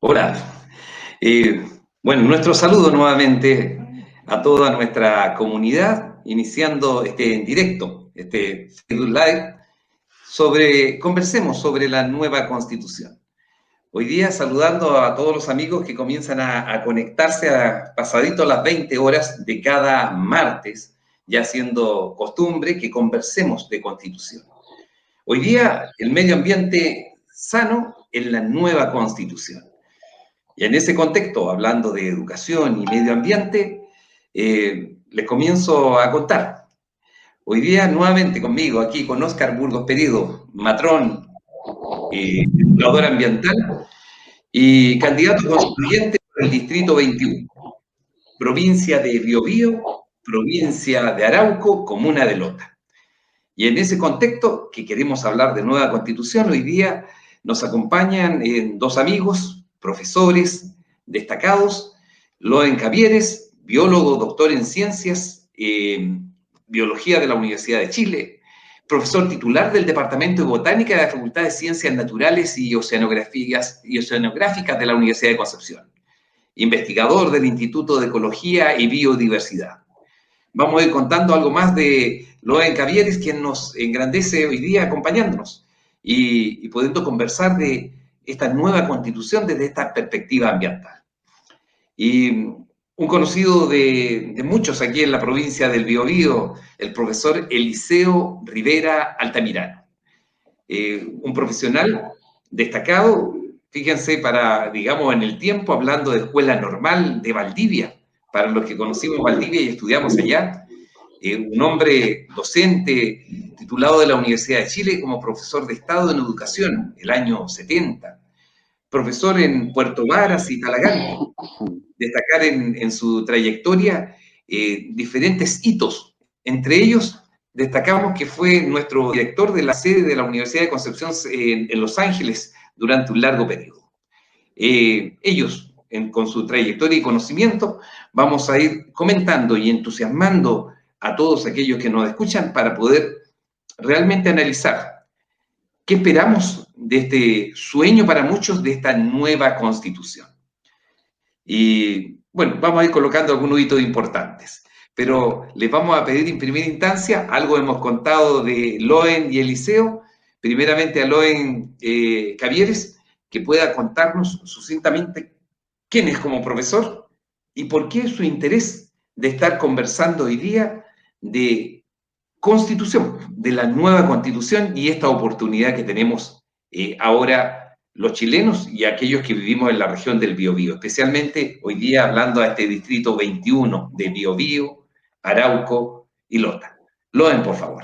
Hola. Bueno, nuestro saludo nuevamente a toda nuestra comunidad, iniciando este directo, este Facebook Live, conversemos sobre la nueva Constitución. Hoy día saludando a todos los amigos que comienzan a conectarse pasadito a las 20 horas de cada martes, ya siendo costumbre que conversemos de Constitución. Hoy día el medio ambiente sano en la nueva Constitución. Y en ese contexto, hablando de educación y medio ambiente, les comienzo a contar. Hoy día nuevamente conmigo, aquí con Óscar Burgos Pedido, matrón, educador ambiental y candidato constituyente por el Distrito 21, provincia de Biobío, provincia de Arauco, comuna de Lota. Y en ese contexto, que queremos hablar de nueva constitución, hoy día nos acompañan dos amigos, profesores destacados, Loen Cavieres, biólogo, doctor en ciencias, biología de la Universidad de Chile, profesor titular del Departamento de Botánica de la Facultad de Ciencias Naturales y Oceanográficas de la Universidad de Concepción, investigador del Instituto de Ecología y Biodiversidad. Vamos a ir contando algo más de Loen Cavieres, quien nos engrandece hoy día acompañándonos y pudiendo conversar de esta nueva constitución desde esta perspectiva ambiental. Y un conocido de muchos aquí en la provincia del Biobío, el profesor Eliseo Rivera Altamirano. Un profesional destacado, fíjense, digamos, en el tiempo, hablando de escuela normal de Valdivia, para los que conocimos Valdivia y estudiamos allá, un hombre docente titulado de la Universidad de Chile como profesor de Estado en Educación, el año 70, profesor en Puerto Varas y Talagante. Destacar en su trayectoria diferentes hitos. Entre ellos, destacamos que fue nuestro director de la sede de la Universidad de Concepción en Los Ángeles durante un largo periodo. Ellos, con su trayectoria y conocimiento, vamos a ir comentando y entusiasmando a todos aquellos que nos escuchan para poder realmente analizar qué esperamos de este sueño para muchos de esta nueva constitución. Y bueno, vamos a ir colocando algunos hitos importantes, pero les vamos a pedir en primera instancia, algo hemos contado de Loen y Eliseo, primeramente a Loen Cavieres, que pueda contarnos sucintamente quién es como profesor y por qué su interés de estar conversando hoy día de constitución, de la nueva constitución y esta oportunidad que tenemos ahora los chilenos y aquellos que vivimos en la región del Biobío, especialmente hoy día hablando a este distrito 21 de Biobío, Arauco y Lota. Loen, por favor.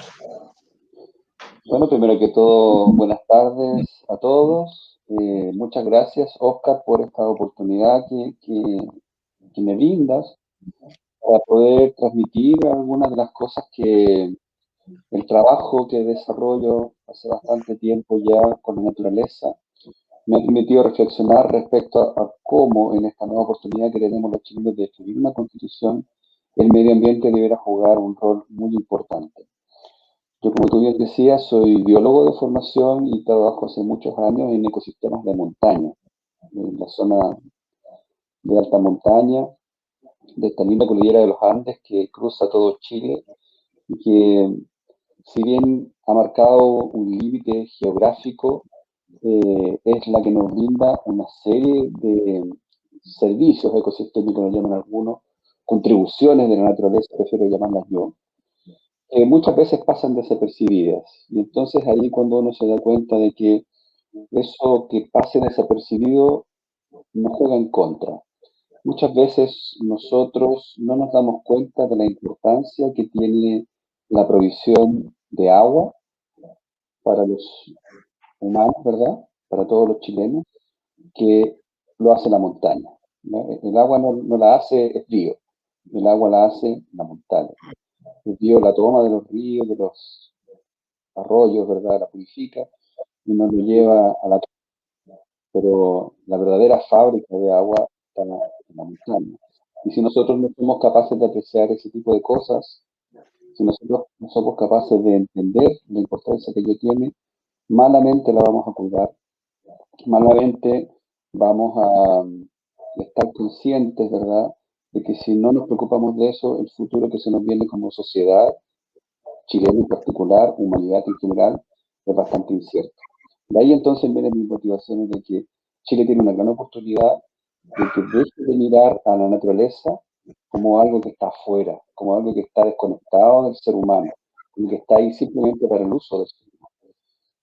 Bueno, primero que todo, buenas tardes a todos. Muchas gracias, Óscar, por esta oportunidad que me brindas para poder transmitir algunas de las cosas que el trabajo que desarrollo hace bastante tiempo ya con la naturaleza me ha permitido reflexionar respecto a cómo en esta nueva oportunidad que tenemos los chilenos de escribir una constitución, el medio ambiente deberá jugar un rol muy importante. Yo, como tú bien decías, soy biólogo de formación y trabajo hace muchos años en ecosistemas de montaña, en la zona de alta montaña, de esta linda cordillera de los Andes que cruza todo Chile y que, si bien ha marcado un límite geográfico, es la que nos brinda una serie de servicios ecosistémicos, lo llaman algunos, contribuciones de la naturaleza, prefiero llamarlas yo, que muchas veces pasan desapercibidas. Y entonces ahí cuando uno se da cuenta de que eso que pase desapercibido nos juega en contra. Muchas veces nosotros no nos damos cuenta de la importancia que tiene la provisión de agua para los humanos, ¿verdad? Para todos los chilenos, que lo hace la montaña, ¿no? El agua no la hace el río, el agua la hace la montaña. El río la toma de los ríos, de los arroyos, ¿verdad? La purifica y nos lo lleva a la... Pero la verdadera fábrica de agua está en la montaña. Y si nosotros no somos capaces de apreciar ese tipo de cosas, si nosotros no somos capaces de entender la importancia que ello tiene, malamente la vamos a cuidar malamente vamos a estar conscientes, ¿verdad?, de que si no nos preocupamos de eso, el futuro que se nos viene como sociedad, chilena en particular, humanidad en general, es bastante incierto. De ahí entonces vienen mis motivaciones de que Chile tiene una gran oportunidad de que deje de mirar a la naturaleza como algo que está afuera, como algo que está desconectado del ser humano, y que está ahí simplemente para el uso del ser humano.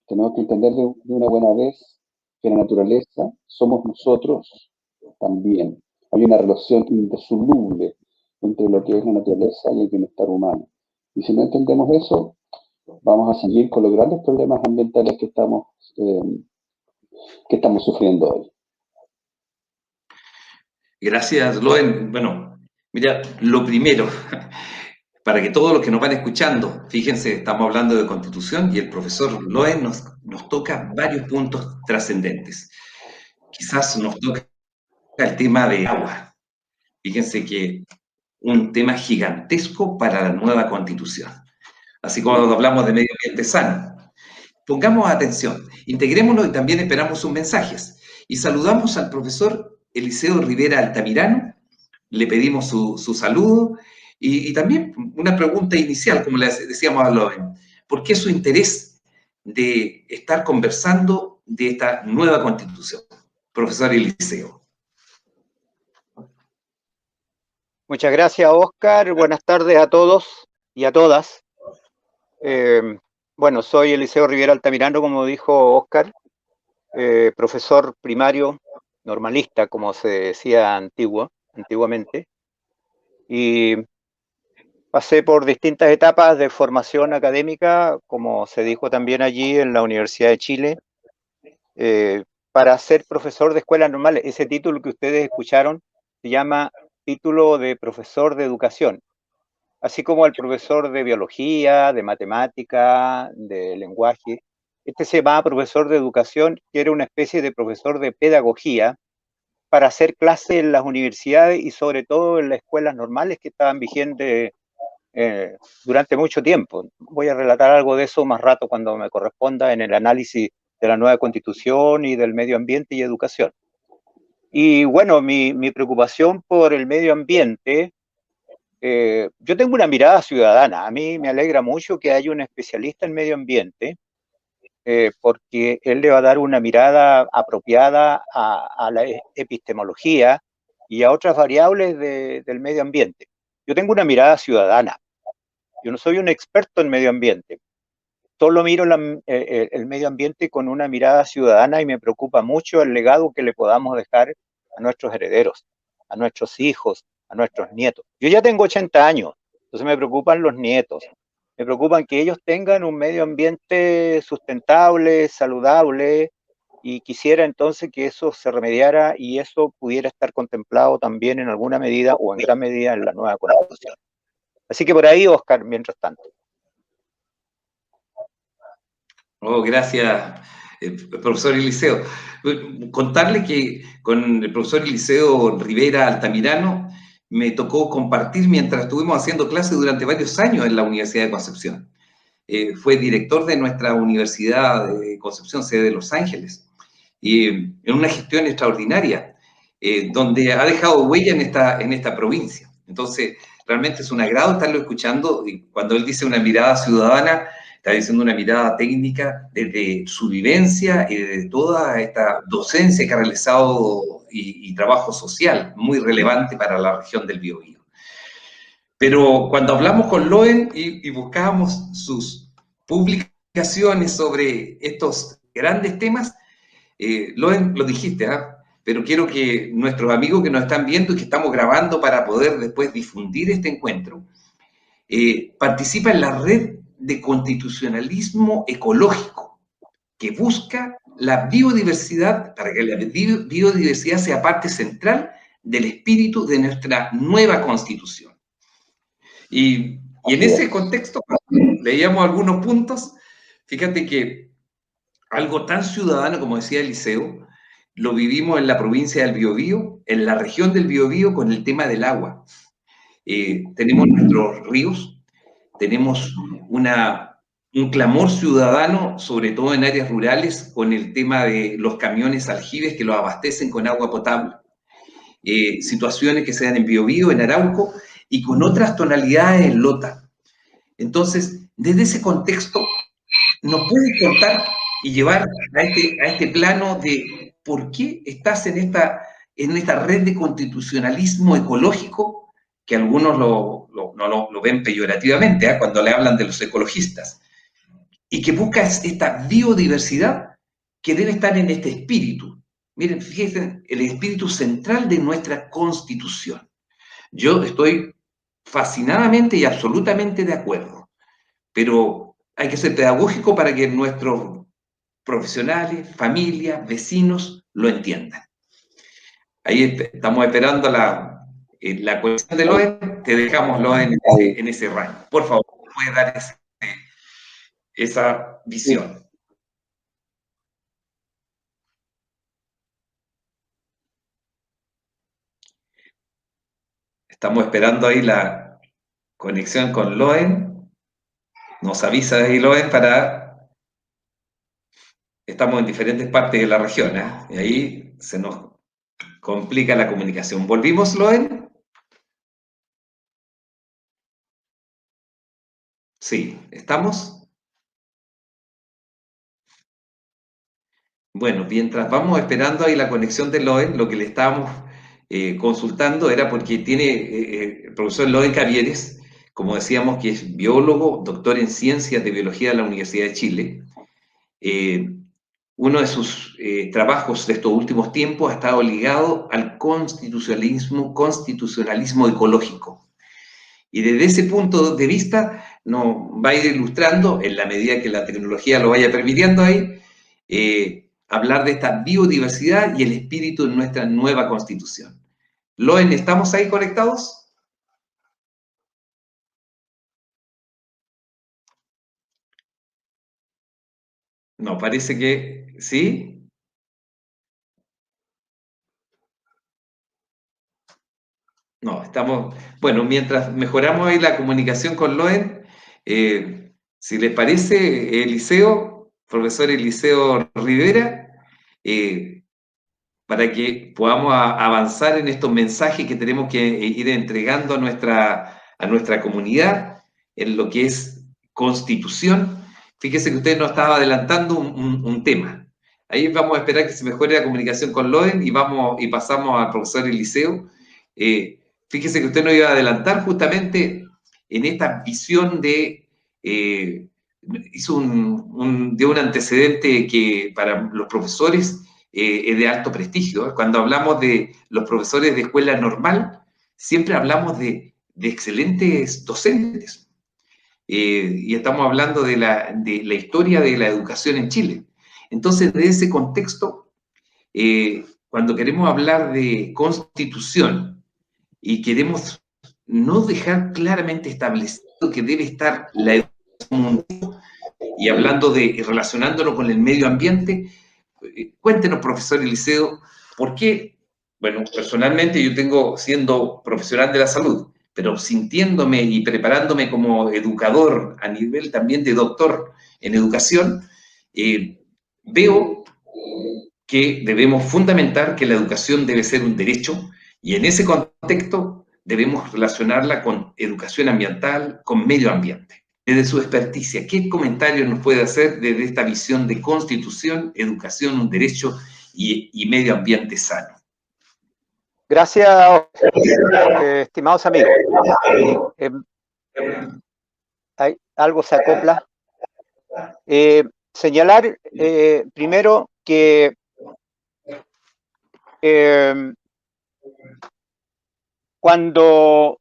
Tenemos que entender de una buena vez que la naturaleza somos nosotros también. Hay una relación indisoluble entre lo que es la naturaleza y el bienestar humano. Y si no entendemos eso, vamos a seguir con los grandes problemas ambientales que estamos sufriendo hoy. Gracias, Loen. Bueno, mira, lo primero, para que todos los que nos van escuchando, fíjense, estamos hablando de Constitución y el profesor Loen nos toca varios puntos trascendentes. Quizás nos toca el tema de agua. Fíjense que un tema gigantesco para la nueva Constitución. Así como hablamos de medio ambiente sano. Pongamos atención, integrémonos y también esperamos sus mensajes. Y saludamos al profesor Eliseo Rivera Altamirano, le pedimos su saludo y también una pregunta inicial, como le decíamos a Loen. ¿Por qué su interés de estar conversando de esta nueva Constitución? Profesor Eliseo. Muchas gracias, Oscar. Buenas tardes a todos y a todas. Bueno, soy Eliseo Rivera Altamirano, como dijo Oscar, profesor primario normalista, como se decía antiguamente, y pasé por distintas etapas de formación académica, como se dijo también allí en la Universidad de Chile, para ser profesor de escuelas normales. Ese título que ustedes escucharon se llama título de profesor de educación, así como el profesor de biología, de matemática, de lenguaje. Este se llama profesor de educación, que era una especie de profesor de pedagogía para hacer clases en las universidades y sobre todo en las escuelas normales que estaban vigentes durante mucho tiempo. Voy a relatar algo de eso más rato cuando me corresponda en el análisis de la nueva Constitución y del medio ambiente y educación. Y bueno, mi preocupación por el medio ambiente, yo tengo una mirada ciudadana. A mí me alegra mucho que haya un especialista en medio ambiente, porque él le va a dar una mirada apropiada a la epistemología y a otras variables del medio ambiente. Yo tengo una mirada ciudadana. Yo no soy un experto en medio ambiente. Solo miro el medio ambiente con una mirada ciudadana y me preocupa mucho el legado que le podamos dejar a nuestros herederos, a nuestros hijos, a nuestros nietos. Yo ya tengo 80 años, entonces me preocupan los nietos. Me preocupan que ellos tengan un medio ambiente sustentable, saludable, y quisiera entonces que eso se remediara y eso pudiera estar contemplado también en alguna medida o en gran medida en la nueva Constitución. Así que por ahí, Oscar, mientras tanto. Oh, gracias, profesor Eliseo. Contarle que con el profesor Eliseo Rivera Altamirano me tocó compartir mientras estuvimos haciendo clases durante varios años en la Universidad de Concepción. Fue director de nuestra Universidad de Concepción, sede de Los Ángeles, y en una gestión extraordinaria, donde ha dejado huella en esta provincia. Entonces, realmente es un agrado estarlo escuchando, y cuando él dice una mirada ciudadana, está diciendo una mirada técnica desde su vivencia y desde toda esta docencia que ha realizado y trabajo social muy relevante para la región del Biobío. Pero cuando hablamos con Loen y buscábamos sus publicaciones sobre estos grandes temas, Loen, lo dijiste, pero quiero que nuestros amigos que nos están viendo y que estamos grabando para poder después difundir este encuentro, participa en la red de constitucionalismo ecológico que busca la biodiversidad, para que la biodiversidad sea parte central del espíritu de nuestra nueva Constitución. Y en ese contexto, leíamos algunos puntos, fíjate que algo tan ciudadano como decía Eliseo, lo vivimos en la provincia del Biobío, en la región del Biobío con el tema del agua. Tenemos nuestros ríos, tenemos una un clamor ciudadano, sobre todo en áreas rurales, con el tema de los camiones aljibes que los abastecen con agua potable. Situaciones que se dan en Biobío, en Arauco, y con otras tonalidades en Lota. Entonces, desde ese contexto, nos puedes contar y llevar a este plano de por qué estás en esta red de constitucionalismo ecológico, que algunos lo ven peyorativamente, cuando le hablan de los ecologistas, y que busca esta biodiversidad que debe estar en este espíritu. Miren, fíjense, el espíritu central de nuestra Constitución. Yo estoy fascinadamente y absolutamente de acuerdo, pero hay que ser pedagógico para que nuestros profesionales, familias, vecinos lo entiendan. Ahí estamos esperando la cuestión de Loen, te dejamos Loen en ese rango. Por favor, puedes dar esa visión. Estamos esperando ahí la conexión con Loen. Nos avisa ahí Loen Estamos en diferentes partes de la región, y ahí se nos complica la comunicación. ¿Volvimos, Loen? Sí, ¿estamos? Bueno, mientras vamos esperando ahí la conexión de Loen, lo que le estábamos consultando era porque tiene el profesor Loen Cavieres, como decíamos, que es biólogo, doctor en ciencias de biología de la Universidad de Chile. Uno de sus trabajos de estos últimos tiempos ha estado ligado al constitucionalismo ecológico. Y desde ese punto de vista nos va a ir ilustrando, en la medida que la tecnología lo vaya permitiendo ahí, hablar de esta biodiversidad y el espíritu de nuestra nueva Constitución. Loen, ¿estamos ahí conectados? No, parece que sí. No, estamos, bueno, mientras mejoramos ahí la comunicación con Loen, si les parece, Eliseo, profesor Eliseo Rivera, para que podamos avanzar en estos mensajes que tenemos que ir entregando a nuestra comunidad en lo que es Constitución. Fíjese que usted nos estaba adelantando un tema. Ahí vamos a esperar que se mejore la comunicación con Loen y pasamos al profesor Eliseo. Fíjese que usted nos iba a adelantar justamente en esta visión hizo de un antecedente que para los profesores es de alto prestigio. Cuando hablamos de los profesores de escuela normal, siempre hablamos de excelentes docentes. Y estamos hablando de la historia de la educación en Chile. Entonces, de ese contexto, cuando queremos hablar de constitución y queremos no dejar claramente establecido que debe estar la educación mundial, y hablando relacionándolo con el medio ambiente, cuéntenos, profesor Eliseo, ¿por qué? Bueno, personalmente yo siendo profesional de la salud, pero sintiéndome y preparándome como educador a nivel también de doctor en educación, veo que debemos fundamentar que la educación debe ser un derecho y en ese contexto debemos relacionarla con educación ambiental, con medio ambiente. Desde su experticia, ¿qué comentarios nos puede hacer desde esta visión de constitución, educación, un derecho y medio ambiente sano? Gracias, estimados amigos. Algo se acopla. Señalar primero que cuando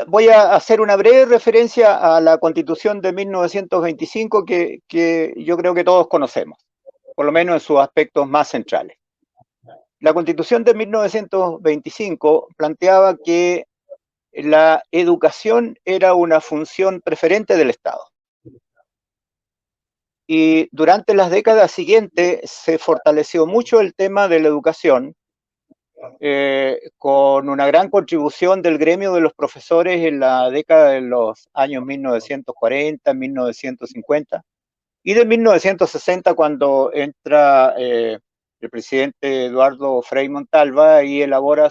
voy a hacer una breve referencia a la Constitución de 1925 que yo creo que todos conocemos, por lo menos en sus aspectos más centrales. La Constitución de 1925 planteaba que la educación era una función preferente del Estado. Y durante las décadas siguientes se fortaleció mucho el tema de la educación con una gran contribución del gremio de los profesores en la década de los años 1940, 1950 y de 1960 cuando entra el presidente Eduardo Frei Montalva y elabora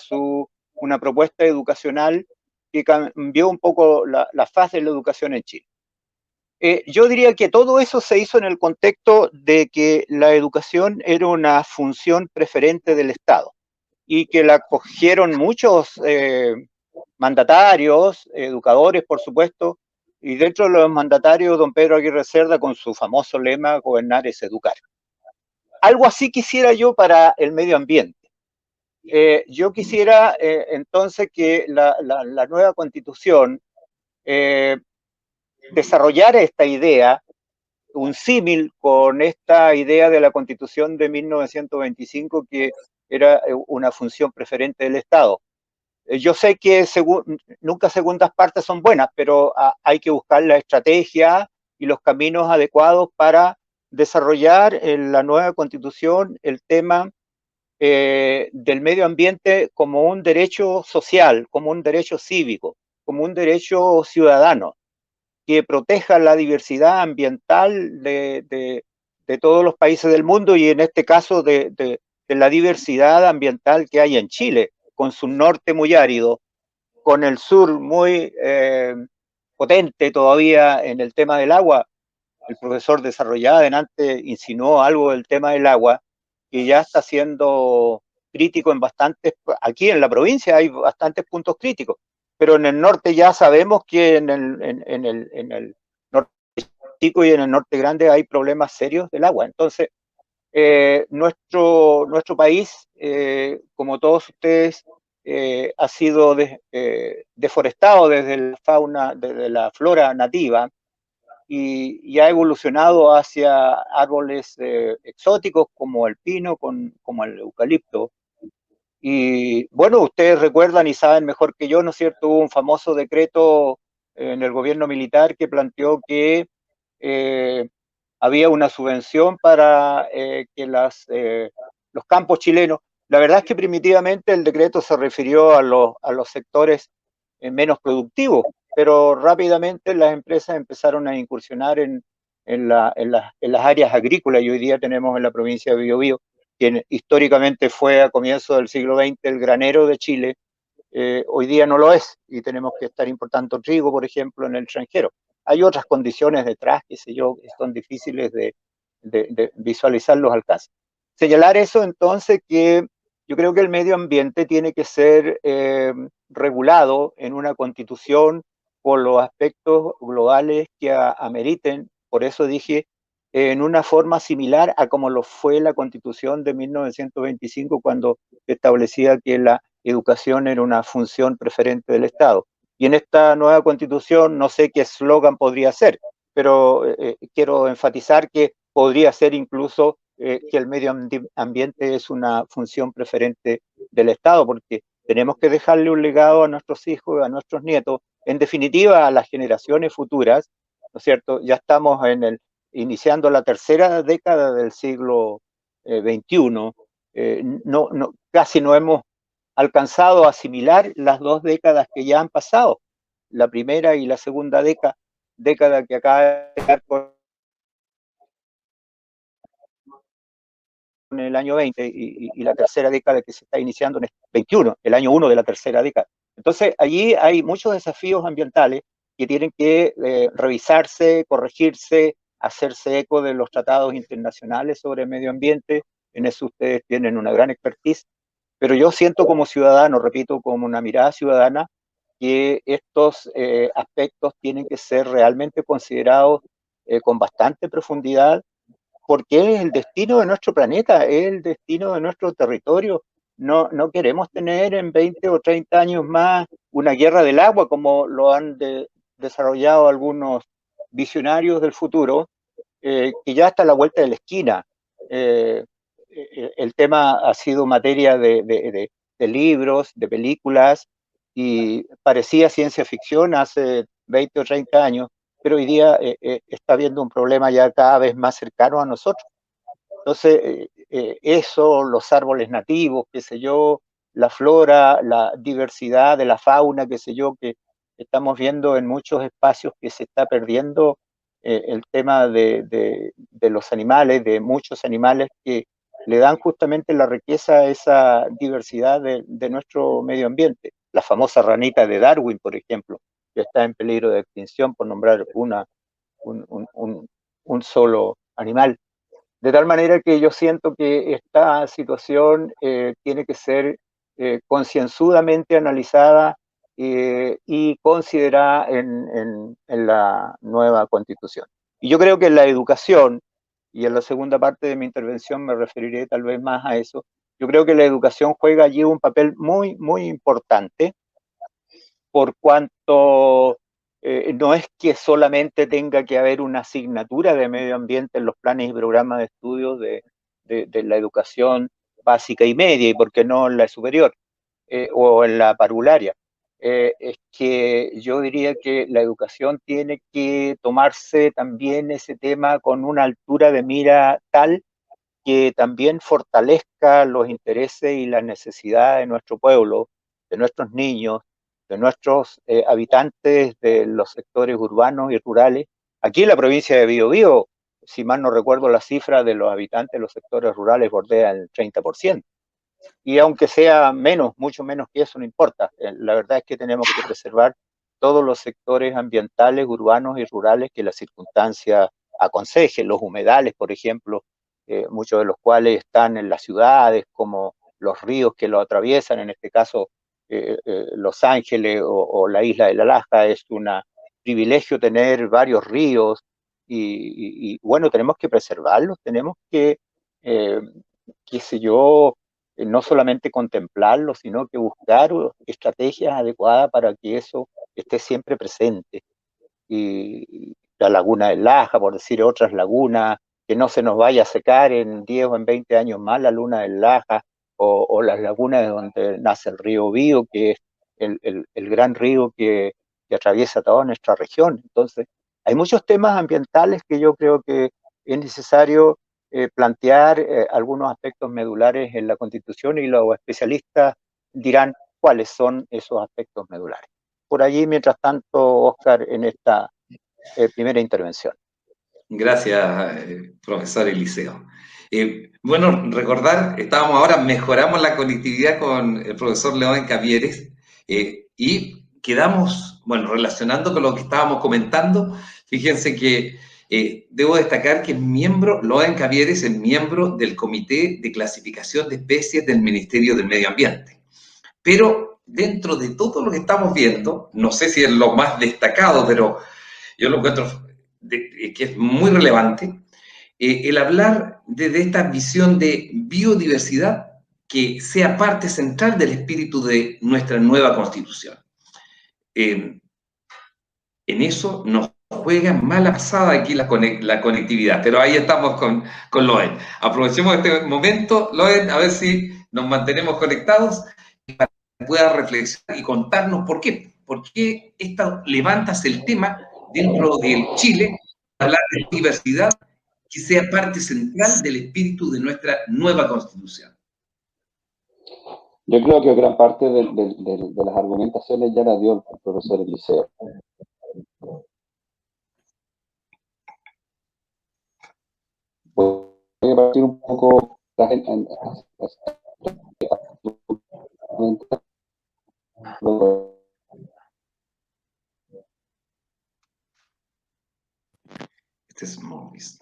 una propuesta educacional que cambió un poco la faz de la educación en Chile. Yo diría que todo eso se hizo en el contexto de que la educación era una función preferente del Estado y que la cogieron muchos mandatarios, educadores, por supuesto, y dentro de los mandatarios, don Pedro Aguirre Cerda, con su famoso lema, gobernar es educar. Algo así quisiera yo para el medio ambiente. Yo quisiera entonces que la nueva constitución desarrollara esta idea, un símil con esta idea de la constitución de 1925, que era una función preferente del Estado. Yo sé que nunca segundas partes son buenas, pero hay que buscar la estrategia y los caminos adecuados para desarrollar en la nueva constitución el tema del medio ambiente como un derecho social, como un derecho cívico, como un derecho ciudadano, que proteja la diversidad ambiental de todos los países del mundo y en este caso de la diversidad ambiental que hay en Chile, con su norte muy árido, con el sur muy potente todavía en el tema del agua. El profesor desarrollado adelante insinuó algo del tema del agua, que ya está siendo crítico en bastantes, aquí en la provincia hay bastantes puntos críticos, pero en el norte ya sabemos que en el norte chico y en el norte grande hay problemas serios del agua. Entonces, nuestro país, como todos ustedes, ha sido deforestado desde la fauna, desde la flora nativa, y ha evolucionado hacia árboles exóticos como el pino, como el eucalipto. Y bueno, ustedes recuerdan y saben mejor que yo, ¿no es cierto? Hubo un famoso decreto en el gobierno militar que planteó que había una subvención para que los campos chilenos. La verdad es que primitivamente el decreto se refirió a los sectores menos productivos, pero rápidamente las empresas empezaron a incursionar en las áreas agrícolas y hoy día tenemos en la provincia de Biobío, que históricamente fue a comienzos del siglo XX el granero de Chile, hoy día no lo es y tenemos que estar importando trigo, por ejemplo, en el extranjero. Hay otras condiciones detrás, qué sé yo, que son difíciles de visualizar los alcances. Señalar eso entonces que yo creo que el medio ambiente tiene que ser regulado en una constitución por los aspectos globales que ameriten, por eso dije, en una forma similar a como lo fue la constitución de 1925 cuando establecía que la educación era una función preferente del Estado. Y en esta nueva constitución no sé qué eslogan podría ser, pero quiero enfatizar que podría ser incluso que el medio ambiente es una función preferente del Estado, porque tenemos que dejarle un legado a nuestros hijos, a nuestros nietos, en definitiva a las generaciones futuras, ¿no es cierto? Ya estamos iniciando la tercera década del siglo XXI, casi no hemos alcanzado a asimilar las dos décadas que ya han pasado, la primera y la segunda década que acaba de llegar con el año 20 y la tercera década que se está iniciando en el 21, el año 1 de la tercera década. Entonces, allí hay muchos desafíos ambientales que tienen que revisarse, corregirse, hacerse eco de los tratados internacionales sobre el medio ambiente. En eso ustedes tienen una gran expertise. Pero yo siento como ciudadano, repito, como una mirada ciudadana, que estos aspectos tienen que ser realmente considerados con bastante profundidad, porque es el destino de nuestro planeta, es el destino de nuestro territorio. No queremos tener en 20 o 30 años más una guerra del agua, como lo han desarrollado algunos visionarios del futuro, que ya está a la vuelta de la esquina. El tema ha sido materia de libros, de películas, y parecía ciencia ficción hace 20 o 30 años, pero hoy día está habiendo un problema ya cada vez más cercano a nosotros. Entonces, eso, los árboles nativos, qué sé yo, la flora, la diversidad de la fauna, qué sé yo, que estamos viendo en muchos espacios que se está perdiendo el tema de los animales, de muchos animales que le dan justamente la riqueza a esa diversidad de nuestro medio ambiente. La famosa ranita de Darwin, por ejemplo, que está en peligro de extinción, por nombrar un solo animal. De tal manera que yo siento que esta situación tiene que ser concienzudamente analizada y considerada en la nueva Constitución. Y yo creo que en la educación, y en la segunda parte de mi intervención me referiré tal vez más a eso, yo creo que la educación juega allí un papel muy, muy importante, por cuanto no es que solamente tenga que haber una asignatura de medio ambiente en los planes y programas de estudios de la educación básica y media, y por qué no en la superior o en la parvularia. Es que yo diría que la educación tiene que tomarse también ese tema con una altura de mira tal que también fortalezca los intereses y las necesidades de nuestro pueblo, de nuestros niños, de nuestros habitantes de los sectores urbanos y rurales. Aquí en la provincia de Biobío, si mal no recuerdo, la cifra de los habitantes de los sectores rurales bordea el 30%. Y aunque sea menos, mucho menos que eso, no importa. La verdad es que tenemos que preservar todos los sectores ambientales, urbanos y rurales que la circunstancia aconseje. Los humedales, por ejemplo, muchos de los cuales están en las ciudades, como los ríos que lo atraviesan, en este caso Los Ángeles o la isla de La Laja, es un privilegio tener varios ríos y bueno, tenemos que preservarlos, tenemos que, qué sé yo, no solamente contemplarlo, sino que buscar estrategias adecuadas para que eso esté siempre presente. Y la laguna del Laja, por decir otras lagunas, que no se nos vaya a secar en 10 o en 20 años más la luna del Laja, o las lagunas donde nace el río Bío, que es el gran río que atraviesa toda nuestra región. Entonces, hay muchos temas ambientales que yo creo que es necesario plantear algunos aspectos medulares en la Constitución, y los especialistas dirán cuáles son esos aspectos medulares. Por allí, mientras tanto, Oscar, en esta primera intervención. Gracias, profesor Eliseo. Bueno, recordar, mejoramos la conectividad con el profesor León Cavieres y quedamos, bueno, relacionando con lo que estábamos comentando, fíjense que debo destacar que León Cavieres es miembro del Comité de Clasificación de Especies del Ministerio del Medio Ambiente. Pero dentro de todo lo que estamos viendo, no sé si es lo más destacado, pero yo lo encuentro que es muy relevante, el hablar de esta visión de biodiversidad que sea parte central del espíritu de nuestra nueva Constitución. En eso nos juega mala pasada aquí la conectividad, pero ahí estamos con Loen. Aprovechemos este momento, Loen, a ver si nos mantenemos conectados para que pueda reflexionar y contarnos por qué levantas el tema dentro del Chile, hablar de diversidad, que sea parte central del espíritu de nuestra nueva Constitución. Yo creo que gran parte de las argumentaciones ya las dio el profesor Eliseo. Voy a partir un poco Este es Morris.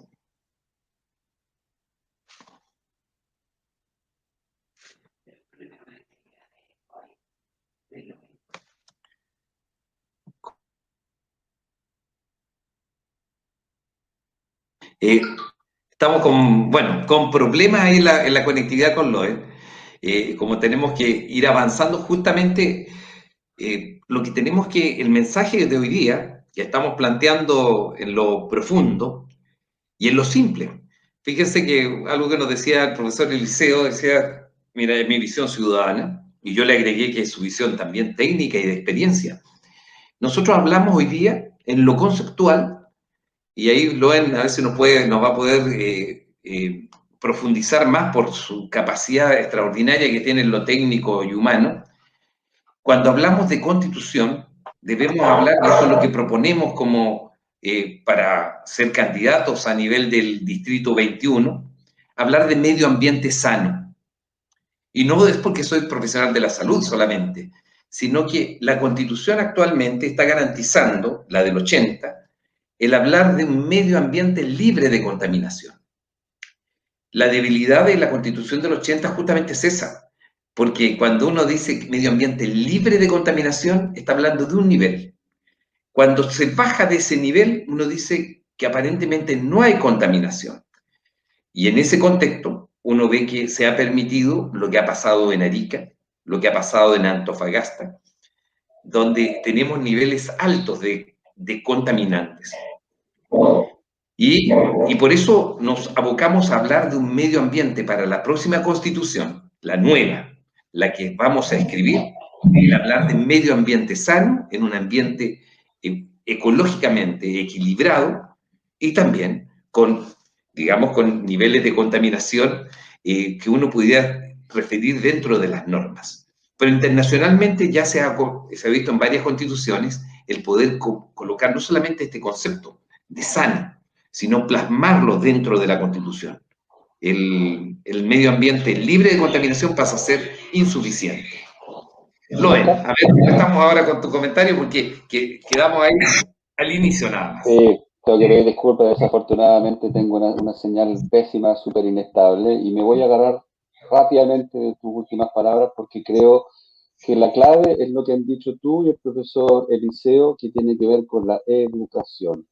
Estamos con problemas ahí en la conectividad con Loe. Como tenemos que ir avanzando, justamente lo que tenemos que, el mensaje de hoy día, que estamos planteando en lo profundo y en lo simple. Fíjense que algo que nos decía el profesor Eliseo, decía, mira, es mi visión ciudadana, y yo le agregué que es su visión también técnica y de experiencia. Nosotros hablamos hoy día en lo conceptual, y ahí Loen a ver si nos va a poder profundizar más por su capacidad extraordinaria que tiene en lo técnico y humano. Cuando hablamos de constitución, debemos hablar, y eso es lo que proponemos como para ser candidatos a nivel del Distrito 21, hablar de medio ambiente sano. Y no es porque soy profesional de la salud solamente, sino que la Constitución actualmente está garantizando, la del 80, el hablar de un medio ambiente libre de contaminación. La debilidad de la Constitución del 80 justamente es esa, porque cuando uno dice medio ambiente libre de contaminación, está hablando de un nivel. Cuando se baja de ese nivel, uno dice que aparentemente no hay contaminación. Y en ese contexto, uno ve que se ha permitido lo que ha pasado en Arica, lo que ha pasado en Antofagasta, donde tenemos niveles altos de contaminantes. Y por eso nos abocamos a hablar de un medio ambiente para la próxima constitución, la nueva, la que vamos a escribir, el hablar de medio ambiente sano, en un ambiente ecológicamente equilibrado y también con, digamos, con niveles de contaminación que uno pudiera referir dentro de las normas. Pero internacionalmente ya se ha visto en varias constituciones el poder colocar no solamente este concepto de sano, sino plasmarlo dentro de la Constitución. El medio ambiente libre de contaminación pasa a ser insuficiente. Loen, a ver, estamos ahora con tu comentario porque quedamos ahí al inicio nada más. Tengo que pedir disculpas, desafortunadamente tengo una señal pésima, súper inestable, y me voy a agarrar rápidamente de tus últimas palabras porque creo que la clave es lo que han dicho tú y el profesor Eliseo, que tiene que ver con la educación.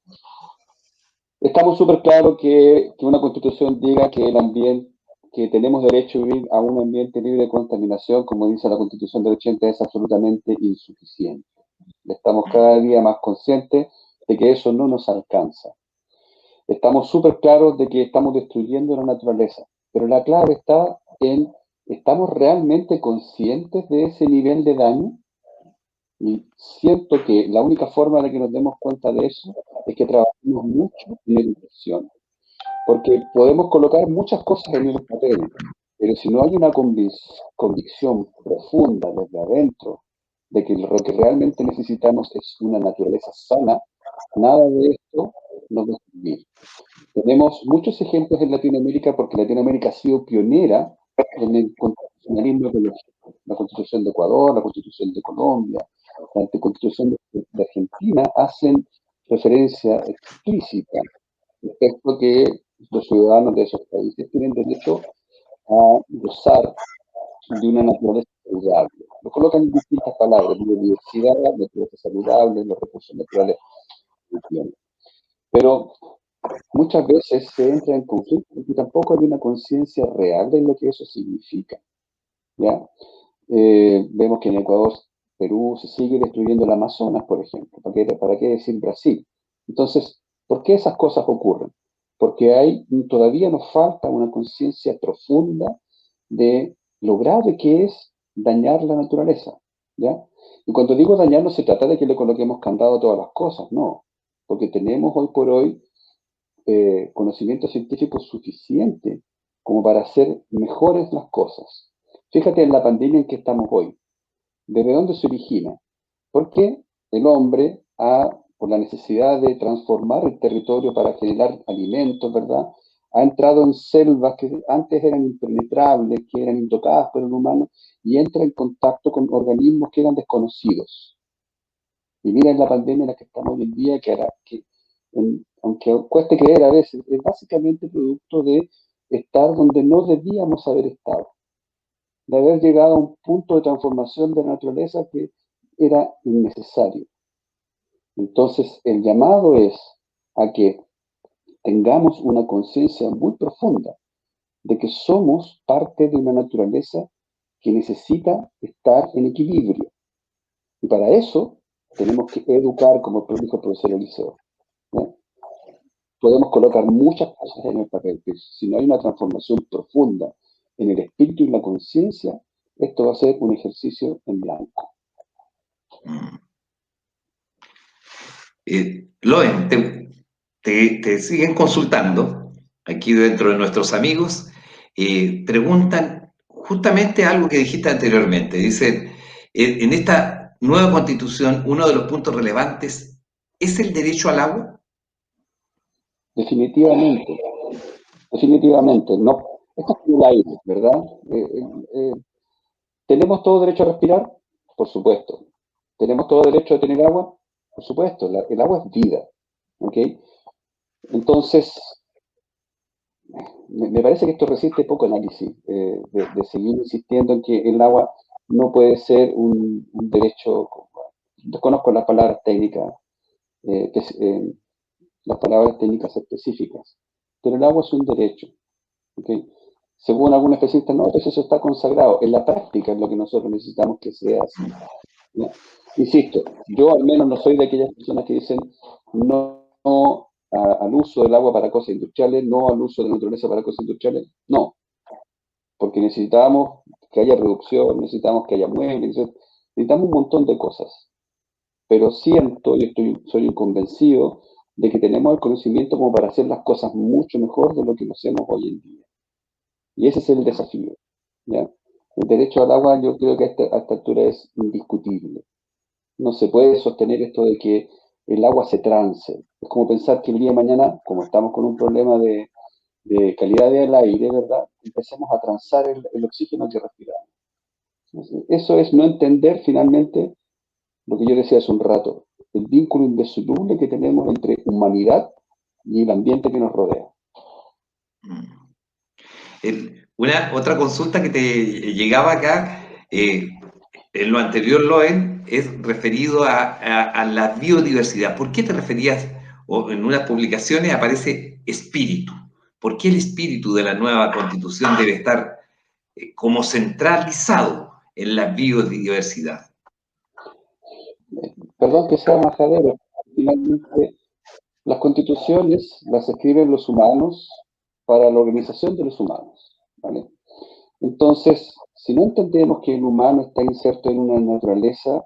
Estamos súper claros que una constitución diga que el ambiente, que tenemos derecho a vivir a un ambiente libre de contaminación, como dice la constitución del 80, es absolutamente insuficiente. Estamos cada día más conscientes de que eso no nos alcanza. Estamos súper claros de que estamos destruyendo la naturaleza, pero la clave está en, ¿estamos realmente conscientes de ese nivel de daño? Y siento que la única forma de que nos demos cuenta de eso es que trabajemos mucho en educación. Porque podemos colocar muchas cosas en el papel, pero si no hay una convicción profunda desde adentro de que lo que realmente necesitamos es una naturaleza sana, nada de esto nos va a servir. Tenemos muchos ejemplos en Latinoamérica porque Latinoamérica ha sido pionera en el constitucionalismo ecológico. La Constitución de Ecuador, la Constitución de Colombia, la Constitución de Argentina hacen referencia explícita respecto que los ciudadanos de esos países tienen derecho a gozar de una naturaleza saludable. Lo colocan en distintas palabras: biodiversidad, naturaleza saludable, los recursos naturales. Pero muchas veces se entra en conflicto porque tampoco hay una conciencia real de lo que eso significa. ¿Ya? Vemos que en Ecuador, Perú, se sigue destruyendo el Amazonas, por ejemplo. ¿Para qué decir Brasil? Entonces, ¿por qué esas cosas ocurren? Porque todavía nos falta una conciencia profunda de lo grave que es dañar la naturaleza. ¿Ya? Y cuando digo dañar, no se trata de que le coloquemos candado a todas las cosas, no. Porque tenemos hoy por hoy conocimiento científico suficiente como para hacer mejores las cosas. Fíjate en la pandemia en que estamos hoy. ¿Desde dónde se origina? Porque el hombre por la necesidad de transformar el territorio para generar alimentos, ¿verdad? Ha entrado en selvas que antes eran impenetrables, que eran intocadas por el humano, y entra en contacto con organismos que eran desconocidos. Y miren la pandemia en la que estamos hoy en día, aunque cueste creer a veces, es básicamente producto de estar donde no debíamos haber estado, de haber llegado a un punto de transformación de la naturaleza que era innecesario. Entonces, el llamado es a que tengamos una conciencia muy profunda de que somos parte de una naturaleza que necesita estar en equilibrio. Y para eso tenemos que educar, como dijo el profesor Eliseo. ¿No? Podemos colocar muchas cosas en el papel, pero si no hay una transformación profunda en el espíritu y la conciencia, esto va a ser un ejercicio en blanco. Loen, te siguen consultando aquí dentro de nuestros amigos preguntan justamente algo que dijiste anteriormente. Dicen, en esta nueva constitución, uno de los puntos relevantes es el derecho al agua. Definitivamente, definitivamente. No, esto es como el aire, ¿verdad? ¿Tenemos todo derecho a respirar? Por supuesto. ¿Tenemos todo derecho a tener agua? Por supuesto. El agua es vida, ¿ok? Entonces, me parece que esto resiste poco análisis, de seguir insistiendo en que el agua no puede ser un derecho. Desconozco las palabras técnicas, las palabras técnicas específicas, pero el agua es un derecho, ¿ok? Según algunos especialistas, no, entonces eso está consagrado. En la práctica es lo que nosotros necesitamos que sea así, ¿no? Insisto, yo al menos no soy de aquellas personas que dicen no al uso del agua para cosas industriales, no al uso de la naturaleza para cosas industriales. No, porque necesitamos que haya producción, necesitamos que haya muebles, necesitamos un montón de cosas. Pero siento y soy un convencido de que tenemos el conocimiento como para hacer las cosas mucho mejor de lo que lo hacemos hoy en día. Y ese es el desafío, ¿ya? El derecho al agua yo creo que a esta altura es indiscutible. No se puede sostener esto de que el agua se trance. Es como pensar que el día de mañana, como estamos con un problema de calidad del aire, ¿verdad? Empecemos a transar el oxígeno que respiramos. Eso es no entender finalmente lo que yo decía hace un rato, el vínculo indisoluble que tenemos entre humanidad y el ambiente que nos rodea. Otra consulta que te llegaba acá, en lo anterior, Loen, es referido a la biodiversidad. ¿Por qué te referías, o en unas publicaciones aparece espíritu? ¿Por qué el espíritu de la nueva constitución debe estar como centralizado en la biodiversidad? Perdón que sea majadero, finalmente las constituciones las escriben los humanos para la organización de los humanos, ¿vale? Entonces, si no entendemos que el humano está inserto en una naturaleza,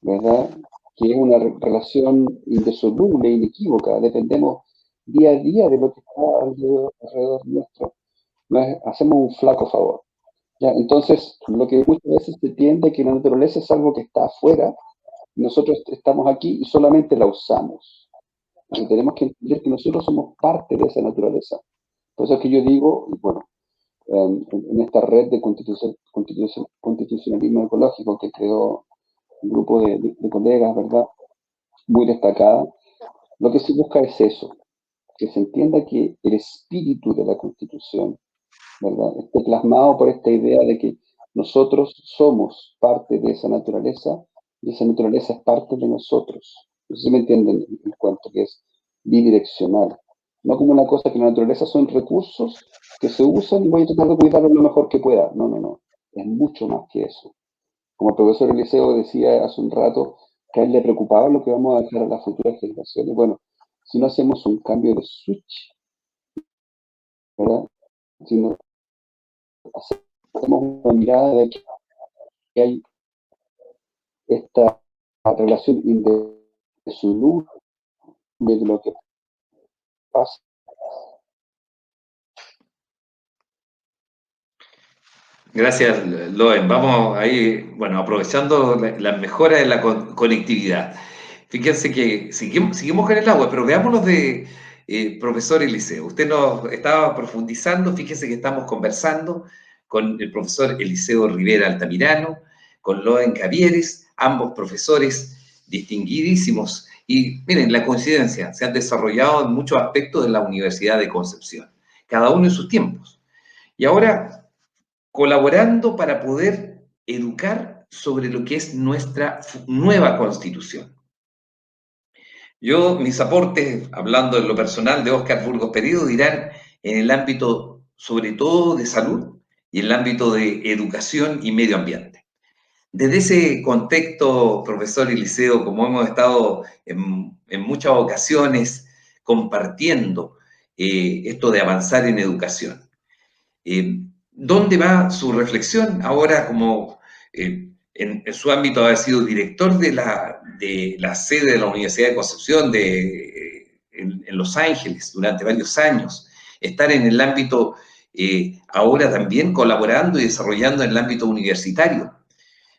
¿verdad? Que es una relación indisoluble, inequívoca, dependemos día a día de lo que está alrededor nuestro, hacemos un flaco favor. ¿Ya? Entonces, lo que muchas veces se entiende que la naturaleza es algo que está afuera, nosotros estamos aquí y solamente la usamos. Y tenemos que entender que nosotros somos parte de esa naturaleza. Por eso es que yo digo, y bueno, en esta red de constitucionalismo ecológico que creó un grupo de colegas, ¿verdad? Muy destacada, lo que se busca es eso, que se entienda que el espíritu de la Constitución, ¿verdad?, esté plasmado por esta idea de que nosotros somos parte de esa naturaleza y esa naturaleza es parte de nosotros. No sé si me entienden el cuento, que es bidireccional. No como una cosa que la naturaleza son recursos que se usan y voy a tratar de cuidarlos lo mejor que pueda. No, no, no. Es mucho más que eso. Como el profesor Eliseo decía hace un rato, que a él le preocupaba lo que vamos a dejar a las futuras generaciones. Bueno, si no hacemos un cambio de switch, ¿verdad? Si no hacemos una mirada de que hay esta relación indisoluble de lo que pasa. Gracias, Loen. Vamos ahí, bueno, aprovechando la mejora de la conectividad. Fíjense que seguimos con el agua, pero veámonos de profesor Eliseo. Usted nos estaba profundizando, fíjese que estamos conversando con el profesor Eliseo Rivera Altamirano, con Loen Cavieres, ambos profesores distinguidísimos. Y miren, la coincidencia, se han desarrollado en muchos aspectos de la Universidad de Concepción, cada uno en sus tiempos. Y ahora colaborando para poder educar sobre lo que es nuestra nueva constitución. Yo, mis aportes, hablando en lo personal de Óscar Burgos Peredo, dirán en el ámbito sobre todo de salud y en el ámbito de educación y medio ambiente. Desde ese contexto, profesor Eliseo, como hemos estado en muchas ocasiones compartiendo esto de avanzar en educación, ¿dónde va su reflexión ahora como en su ámbito haber sido director de la sede de la Universidad de Concepción en Los Ángeles durante varios años, estar en el ámbito ahora también colaborando y desarrollando en el ámbito universitario.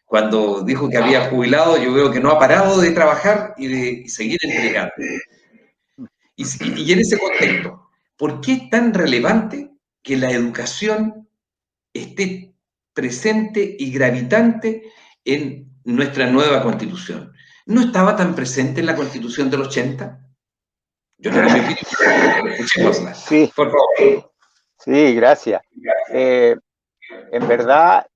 Cuando dijo que había jubilado, yo veo que no ha parado de trabajar y de seguir entregando. Y en ese contexto, ¿por qué es tan relevante que la educación esté presente y gravitante en nuestra nueva Constitución? ¿No estaba tan presente en la Constitución del 80? Yo tengo mi opinión, pero escuchémosla, Sí, por favor. sí, gracias. En verdad,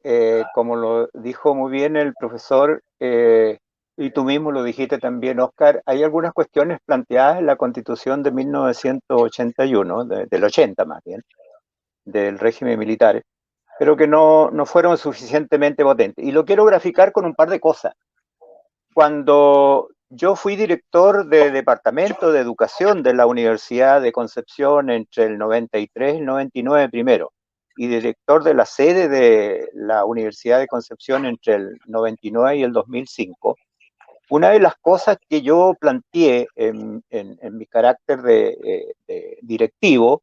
como lo dijo muy bien el profesor, y tú mismo lo dijiste también, Oscar, hay algunas cuestiones planteadas en la Constitución de 1981, del 80 más bien, del régimen militar, pero que no fueron suficientemente potentes. Y lo quiero graficar con un par de cosas. Cuando yo fui director de Departamento de Educación de la Universidad de Concepción entre el 93 y el 99 primero, y director de la sede de la Universidad de Concepción entre el 99 y el 2005, una de las cosas que yo planteé en mi carácter de directivo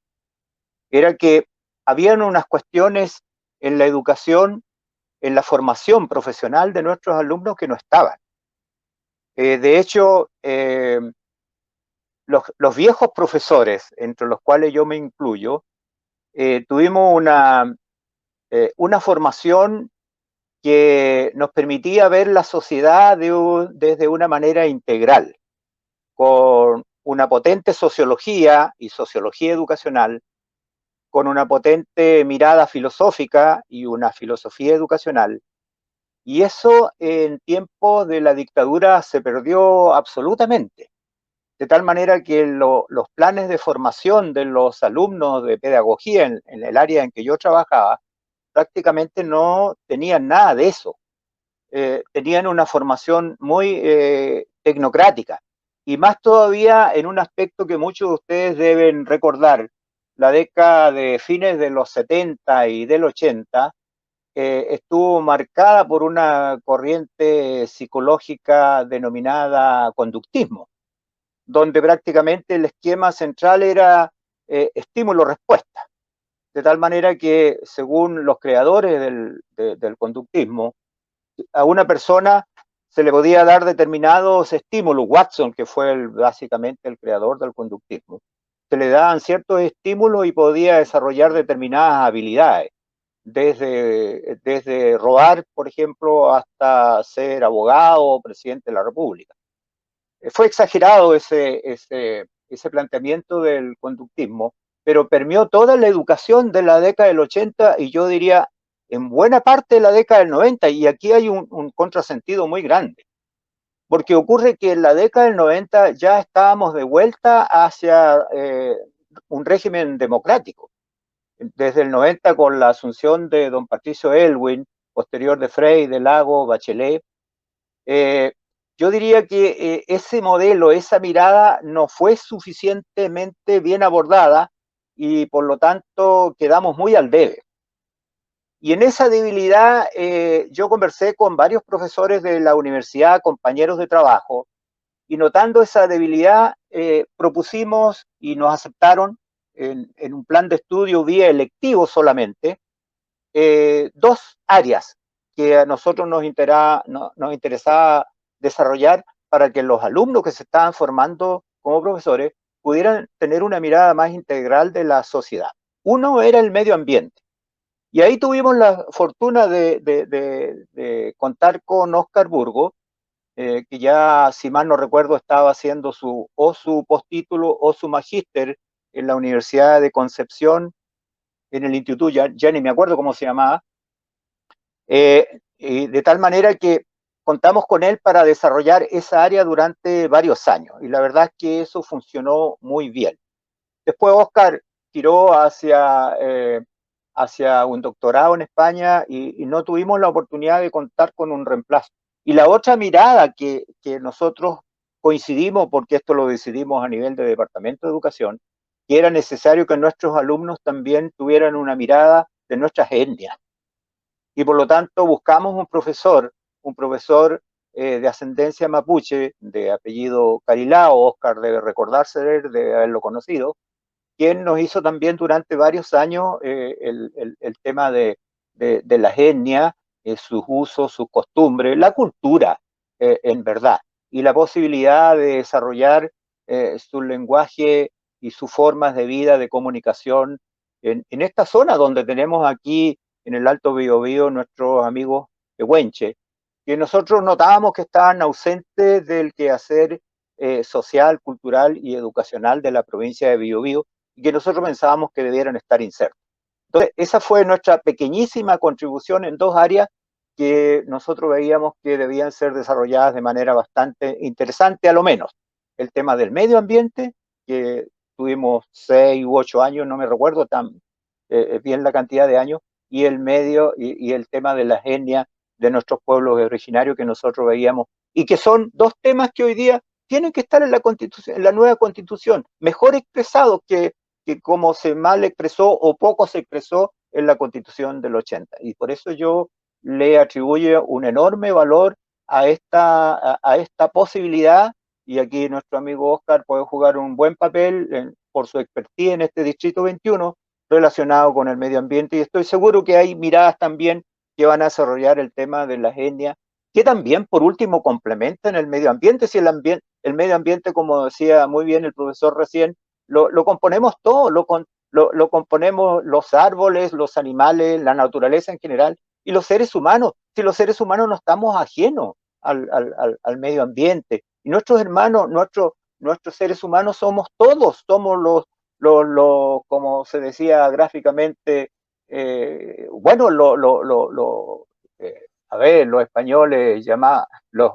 era que habían unas cuestiones en la educación, en la formación profesional de nuestros alumnos que no estaban. De hecho, los viejos profesores, entre los cuales yo me incluyo, tuvimos una formación que nos permitía ver la sociedad desde una manera integral, con una potente sociología y sociología educacional, con una potente mirada filosófica y una filosofía educacional. Y eso en tiempos de la dictadura se perdió absolutamente. De tal manera que los planes de formación de los alumnos de pedagogía en el área en que yo trabajaba prácticamente no tenían nada de eso. Tenían una formación muy tecnocrática. Y más todavía en un aspecto que muchos de ustedes deben recordar, la década de fines de los 70 y del 80 estuvo marcada por una corriente psicológica denominada conductismo, donde prácticamente el esquema central era estímulo-respuesta. De tal manera que, según los creadores del conductismo, a una persona se le podía dar determinados estímulos. Watson, que fue básicamente el creador del conductismo, se le daban ciertos estímulos y podía desarrollar determinadas habilidades, desde robar, por ejemplo, hasta ser abogado o presidente de la República. Fue exagerado ese planteamiento del conductismo, pero permeó toda la educación de la década del 80 y yo diría en buena parte de la década del 90, y aquí hay un contrasentido muy grande, porque ocurre que en la década del 90 ya estábamos de vuelta hacia un régimen democrático. Desde el 90 con la asunción de don Patricio Aylwin, posterior de Frei, de Lago, Bachelet, yo diría que ese modelo, esa mirada no fue suficientemente bien abordada y por lo tanto quedamos muy al debe. Y en esa debilidad yo conversé con varios profesores de la universidad, compañeros de trabajo, y notando esa debilidad propusimos y nos aceptaron en un plan de estudio vía electivo solamente, dos áreas que a nosotros nos interesaba desarrollar para que los alumnos que se estaban formando como profesores pudieran tener una mirada más integral de la sociedad. Uno era el medio ambiente. Y ahí tuvimos la fortuna de contar con Oscar Burgo, que ya, si mal no recuerdo, estaba haciendo su postítulo o su magíster en la Universidad de Concepción, en el instituto, ya ni me acuerdo cómo se llamaba, de tal manera que contamos con él para desarrollar esa área durante varios años, y la verdad es que eso funcionó muy bien. Después Oscar tiró hacia un doctorado en España y no tuvimos la oportunidad de contar con un reemplazo. Y la otra mirada que nosotros coincidimos, porque esto lo decidimos a nivel de Departamento de Educación, que era necesario que nuestros alumnos también tuvieran una mirada de nuestras etnias. Y por lo tanto buscamos un profesor de ascendencia mapuche, de apellido Carilao, Oscar debe recordarse de haberlo conocido, quien nos hizo también durante varios años el tema de las etnias, sus usos, sus costumbres, la cultura, en verdad, y la posibilidad de desarrollar su lenguaje y sus formas de vida, de comunicación, en esta zona donde tenemos aquí en el Alto Biobío nuestros amigos pehuenche, que nosotros notábamos que estaban ausentes del quehacer social, cultural y educacional de la provincia de Biobío, y que nosotros pensábamos que debieran estar insertos. Entonces, esa fue nuestra pequeñísima contribución en dos áreas que nosotros veíamos que debían ser desarrolladas de manera bastante interesante, a lo menos. El tema del medio ambiente, que tuvimos 6 u 8 años, no me recuerdo tan bien la cantidad de años, y el tema de las etnias de nuestros pueblos originarios que nosotros veíamos, y que son dos temas que hoy día tienen que estar en la Constitución, en la nueva Constitución, mejor expresados que como se mal expresó o poco se expresó en la Constitución del 80. Y por eso yo le atribuyo un enorme valor a esta posibilidad, y aquí nuestro amigo Oscar puede jugar un buen papel por su expertise en este Distrito 21 relacionado con el medio ambiente, y estoy seguro que hay miradas también que van a desarrollar el tema de las etnias, que también por último complementan el medio ambiente. Si el medio ambiente, como decía muy bien el profesor recién, lo componemos todo, lo componemos los árboles, los animales, la naturaleza en general, y los seres humanos. Si los seres humanos no estamos ajenos al medio ambiente, y nuestros hermanos, nuestros seres humanos somos todos, somos como se decía gráficamente, bueno, a ver, los españoles llamaban, los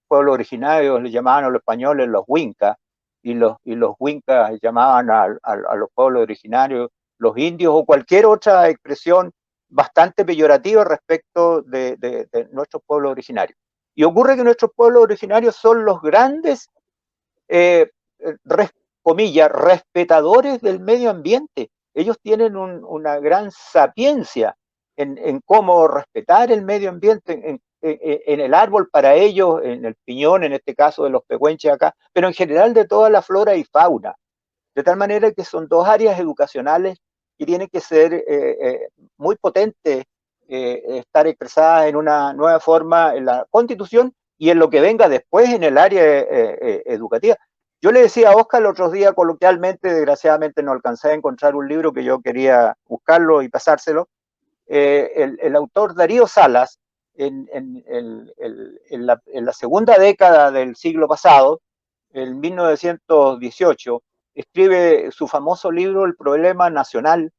pueblos originarios les llamaban a los españoles los Wincas, y los Wincas llamaban a los pueblos originarios los indios, o cualquier otra expresión bastante peyorativa respecto de nuestros pueblos originarios. Y ocurre que nuestros pueblos originarios son los grandes, comillas, respetadores del medio ambiente. Ellos tienen una gran sapiencia en cómo respetar el medio ambiente, en el árbol para ellos, en el piñón, en este caso de los pehuenches acá, pero en general de toda la flora y fauna. De tal manera que son dos áreas educacionales que tienen que ser muy potentes, estar expresadas en una nueva forma en la Constitución y en lo que venga después en el área educativa. Yo le decía a Oscar el otro día coloquialmente, desgraciadamente no alcancé a encontrar un libro que yo quería buscarlo y pasárselo, el autor Darío Salas, en la segunda década del siglo pasado, en 1918, escribe su famoso libro El Problema Nacional,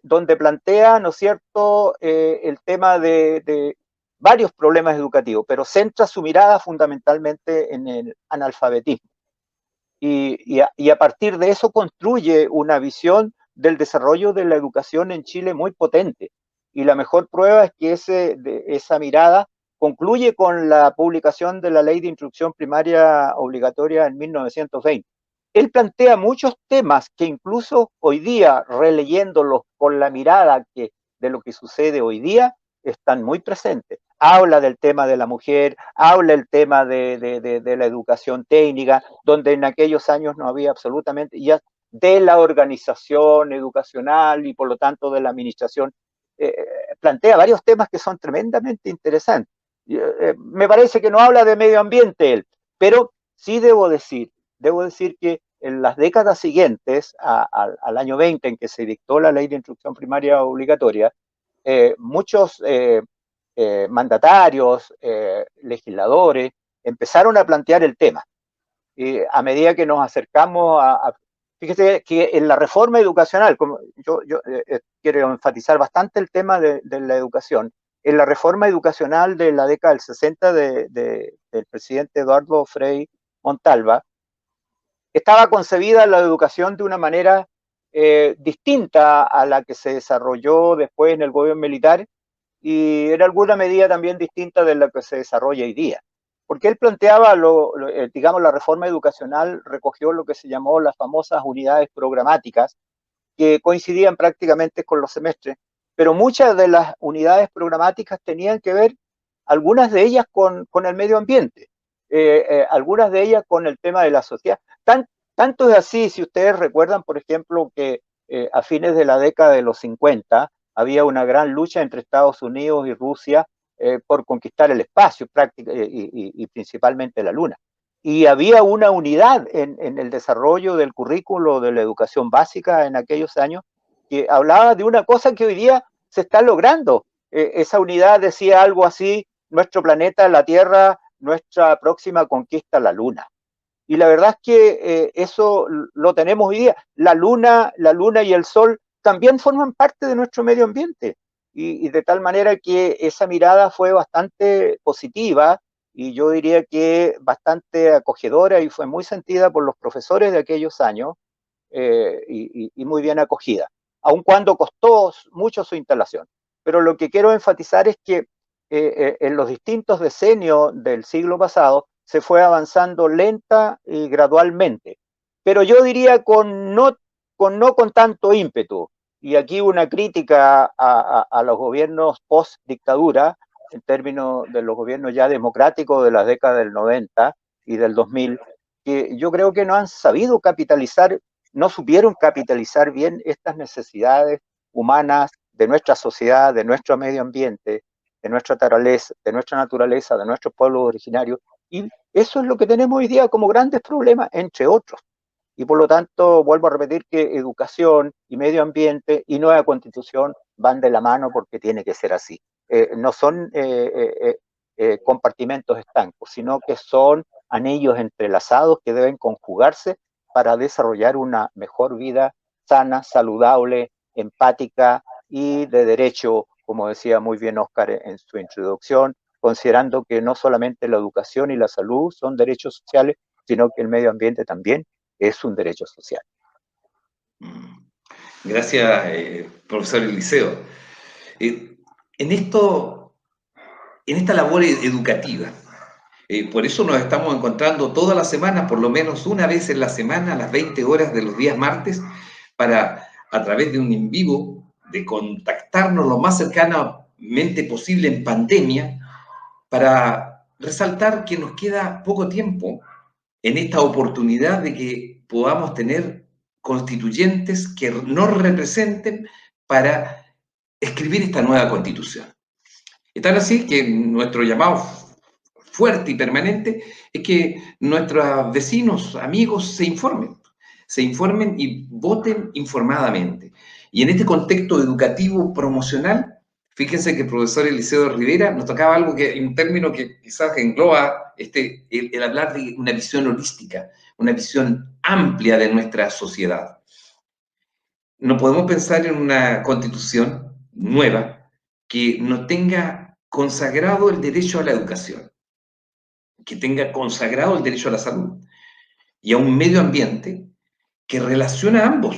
donde plantea, ¿no es cierto?, el tema de varios problemas educativos, pero centra su mirada fundamentalmente en el analfabetismo. Y a partir de eso construye una visión del desarrollo de la educación en Chile muy potente. Y la mejor prueba es que esa mirada concluye con la publicación de la Ley de Instrucción Primaria Obligatoria en 1920. Él plantea muchos temas que incluso hoy día, releyéndolos con la mirada de lo que sucede hoy día, están muy presentes. Habla del tema de la mujer, habla el tema de la educación técnica, donde en aquellos años no había absolutamente, ya de la organización educacional y por lo tanto de la administración. Plantea varios temas que son tremendamente interesantes. Me parece que no habla de medio ambiente él, pero sí debo decir que en las décadas siguientes al año 20, en que se dictó la Ley de Instrucción Primaria Obligatoria, muchos mandatarios, legisladores, empezaron a plantear el tema. A medida que nos acercamos fíjese que en la reforma educacional, como yo quiero enfatizar bastante el tema de la educación, en la reforma educacional de la década del 60 del presidente Eduardo Frei Montalva, estaba concebida la educación de una manera distinta a la que se desarrolló después en el gobierno militar, y en alguna medida también distinta de la que se desarrolla hoy día. Porque él planteaba, digamos, la reforma educacional recogió lo que se llamó las famosas unidades programáticas, que coincidían prácticamente con los semestres, pero muchas de las unidades programáticas tenían que ver, algunas de ellas con el medio ambiente, algunas de ellas con el tema de la sociedad, Tanto es así, si ustedes recuerdan, por ejemplo, que a fines de la década de los 50 había una gran lucha entre Estados Unidos y Rusia por conquistar el espacio y principalmente la Luna. Y había una unidad en el desarrollo del currículo de la educación básica en aquellos años que hablaba de una cosa que hoy día se está logrando. Esa unidad decía algo así: nuestro planeta, la Tierra, nuestra próxima conquista, la Luna. Y la verdad es que eso lo tenemos hoy día. La luna y el sol también forman parte de nuestro medio ambiente. Y de tal manera que esa mirada fue bastante positiva y yo diría que bastante acogedora, y fue muy sentida por los profesores de aquellos años, y muy bien acogida, aun cuando costó mucho su instalación. Pero lo que quiero enfatizar es que en los distintos decenios del siglo pasado se fue avanzando lenta y gradualmente, pero yo diría no con tanto ímpetu. Y aquí una crítica a los gobiernos post-dictadura, en términos de los gobiernos ya democráticos de las décadas del 90 y del 2000, que yo creo que no han sabido capitalizar, no supieron capitalizar bien estas necesidades humanas de nuestra sociedad, de nuestro medio ambiente, de nuestra naturaleza, de nuestros pueblos originarios. Y eso es lo que tenemos hoy día como grandes problemas, entre otros. Y por lo tanto, vuelvo a repetir que educación y medio ambiente y nueva constitución van de la mano, porque tiene que ser así. No son compartimentos estancos, sino que son anillos entrelazados que deben conjugarse para desarrollar una mejor vida sana, saludable, empática y de derecho, como decía muy bien Óscar en su introducción, considerando que no solamente la educación y la salud son derechos sociales, sino que el medio ambiente también es un derecho social. Gracias, profesor Eliseo. En esta labor educativa, por eso nos estamos encontrando todas las semanas, por lo menos una vez en la semana, a las 20 horas de los días martes, para, a través de un en vivo, de contactarnos lo más cercanamente posible en pandemia, para resaltar que nos queda poco tiempo en esta oportunidad de que podamos tener constituyentes que nos representen para escribir esta nueva constitución. Es tan así que nuestro llamado fuerte y permanente es que nuestros vecinos, amigos, se informen y voten informadamente. Y en este contexto educativo promocional, fíjense que el profesor Eliseo Rivera nos tocaba algo que, un término que quizás engloba el hablar de una visión holística, una visión amplia de nuestra sociedad. No podemos pensar en una constitución nueva que no tenga consagrado el derecho a la educación, que tenga consagrado el derecho a la salud y a un medio ambiente que relaciona a ambos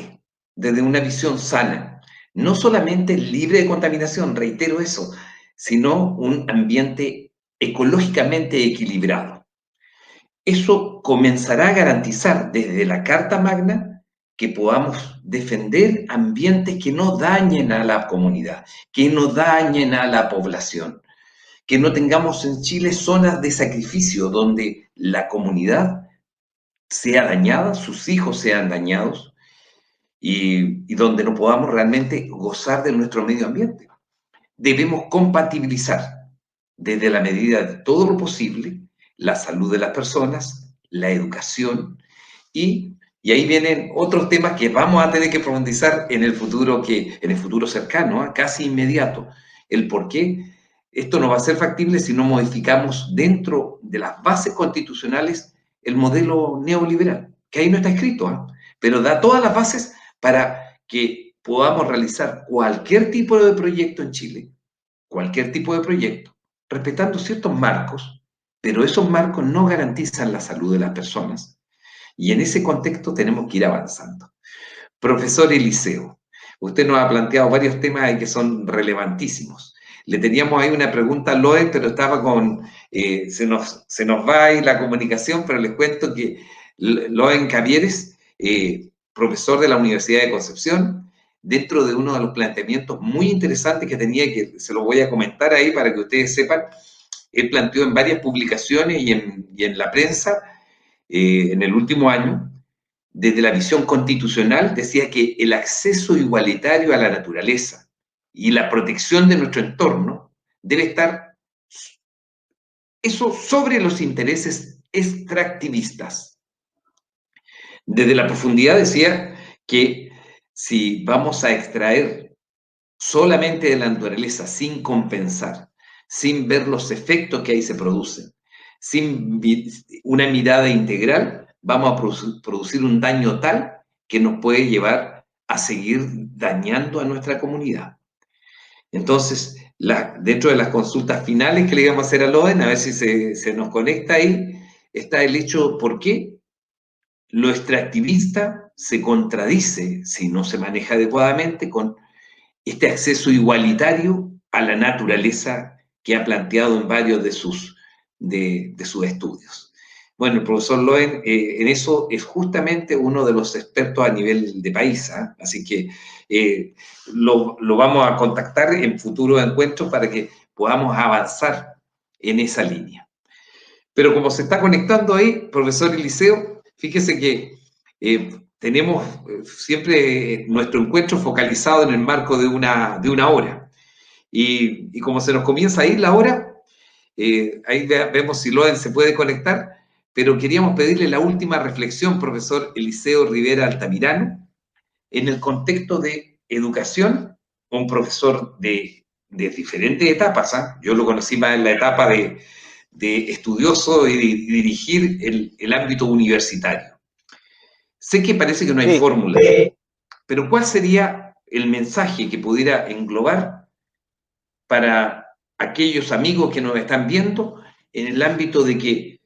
desde una visión sana, no solamente libre de contaminación, reitero eso, sino un ambiente ecológicamente equilibrado. Eso comenzará a garantizar desde la Carta Magna que podamos defender ambientes que no dañen a la comunidad, que no dañen a la población, que no tengamos en Chile zonas de sacrificio donde la comunidad sea dañada, sus hijos sean dañados y donde no podamos realmente gozar de nuestro medio ambiente. Debemos compatibilizar desde la medida de todo lo posible la salud de las personas, la educación y ahí vienen otros temas que vamos a tener que profundizar en el futuro, en el futuro cercano, casi inmediato. El por qué esto no va a ser factible si no modificamos dentro de las bases constitucionales el modelo neoliberal, que ahí no está escrito, pero da todas las bases para que podamos realizar cualquier tipo de proyecto en Chile, cualquier tipo de proyecto, respetando ciertos marcos, pero esos marcos no garantizan la salud de las personas. Y en ese contexto tenemos que ir avanzando. Profesor Eliseo, usted nos ha planteado varios temas ahí que son relevantísimos. Le teníamos ahí una pregunta a Loe, pero estaba se nos va ahí la comunicación, pero les cuento que Loe Cavieres, profesor de la Universidad de Concepción, dentro de uno de los planteamientos muy interesantes que tenía, que se lo voy a comentar ahí para que ustedes sepan, él planteó en varias publicaciones y en la prensa en el último año, desde la visión constitucional, decía que el acceso igualitario a la naturaleza y la protección de nuestro entorno debe estar eso sobre los intereses extractivistas. Desde la profundidad decía que si vamos a extraer solamente de la naturaleza sin compensar, sin ver los efectos que ahí se producen, sin una mirada integral, vamos a producir un daño tal que nos puede llevar a seguir dañando a nuestra comunidad. Entonces, dentro de las consultas finales que le íbamos a hacer a Loen, a ver si se nos conecta ahí, está el hecho por qué lo extractivista se contradice, si no se maneja adecuadamente, con este acceso igualitario a la naturaleza que ha planteado en varios de sus estudios. Bueno, el profesor Loen en eso es justamente uno de los expertos a nivel de país, ¿eh? Así que lo vamos a contactar en futuros encuentros para que podamos avanzar en esa línea. Pero como se está conectando ahí, profesor Eliseo, fíjese que tenemos siempre nuestro encuentro focalizado en el marco de una hora. Y como se nos comienza a ir la hora, ahí vemos si Loen se puede conectar, pero queríamos pedirle la última reflexión, profesor Eliseo Rivera Altamirano, en el contexto de educación, un profesor de diferentes etapas, ¿eh? Yo lo conocí más en la etapa de estudioso y dirigir el ámbito universitario. Sé que parece que no hay fórmulas, pero ¿cuál sería el mensaje que pudiera englobar para aquellos amigos que nos están viendo en el ámbito de que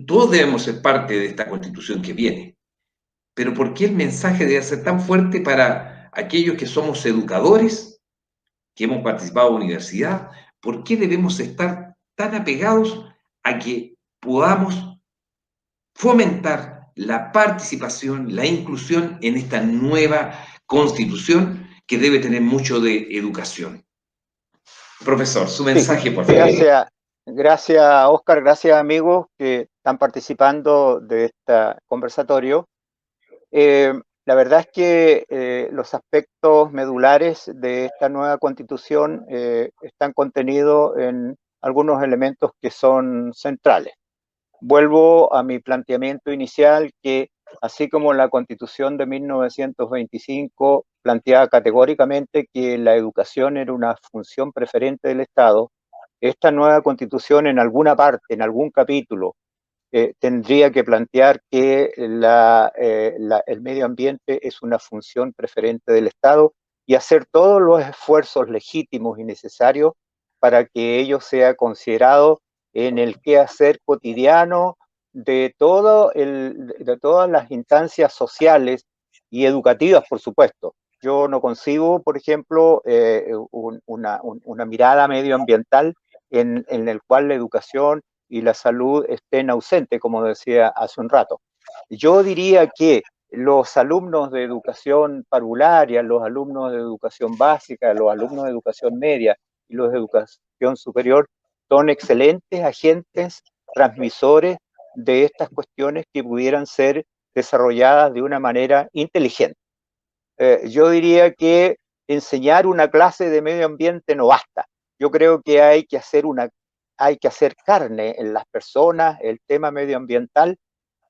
todos debemos ser parte de esta constitución que viene? Pero ¿por qué el mensaje debe ser tan fuerte para aquellos que somos educadores, que hemos participado en la universidad? ¿Por qué debemos estar tan apegados a que podamos fomentar la participación, la inclusión en esta nueva constitución que debe tener mucho de educación? Profesor, su mensaje, por favor. Gracias, Oscar, gracias, amigos que están participando de este conversatorio. La verdad es que los aspectos medulares de esta nueva constitución están contenidos en algunos elementos que son centrales. Vuelvo a mi planteamiento inicial que, así como la Constitución de 1925 planteaba categóricamente que la educación era una función preferente del Estado, esta nueva Constitución en alguna parte, en algún capítulo, tendría que plantear que el medio ambiente es una función preferente del Estado y hacer todos los esfuerzos legítimos y necesarios para que ello sea considerado en el quehacer cotidiano de todas las instancias sociales y educativas, por supuesto. Yo no concibo, por ejemplo, una mirada medioambiental en el cual la educación y la salud estén ausentes, como decía hace un rato. Yo diría que los alumnos de educación parvularia, los alumnos de educación básica, los alumnos de educación media y los de educación superior son excelentes agentes transmisores de estas cuestiones que pudieran ser desarrolladas de una manera inteligente. Yo diría que enseñar una clase de medio ambiente no basta. Yo creo que hay que hacer carne en las personas el tema medioambiental,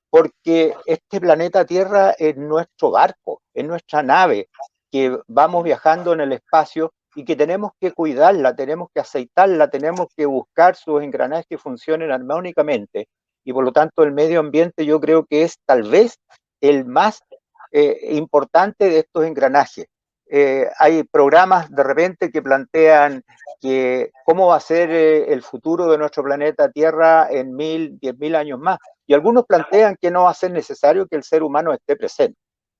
porque este planeta Tierra es nuestro barco, es nuestra nave, que vamos viajando en el espacio y que tenemos que cuidarla, tenemos que aceitarla, tenemos que buscar sus engranajes que funcionen armónicamente. Y por lo tanto el medio ambiente yo creo que es tal vez el más importante de estos engranajes. Hay programas de repente que plantean que cómo va a ser el futuro de nuestro planeta Tierra en 1000, 10.000 años más. Y algunos plantean que no va a ser necesario que el ser humano esté presente.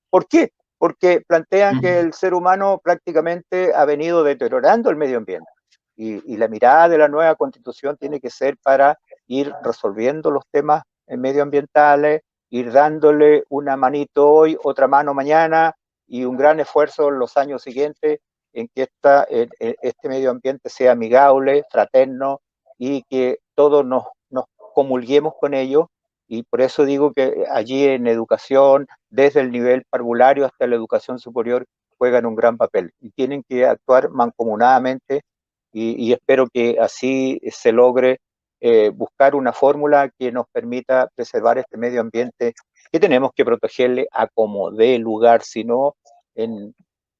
¿Por qué? Porque plantean que el ser humano prácticamente ha venido deteriorando el medio ambiente. Y la mirada de la nueva constitución tiene que ser para ir resolviendo los temas medioambientales, ir dándole una manito hoy, otra mano mañana y un gran esfuerzo en los años siguientes en que este medio ambiente sea amigable, fraterno y que todos nos comulguemos con ello Y por eso digo que allí en educación, desde el nivel parvulario hasta la educación superior, juegan un gran papel y tienen que actuar mancomunadamente y espero que así se logre buscar una fórmula que nos permita preservar este medio ambiente que tenemos que protegerle a como dé lugar, si no en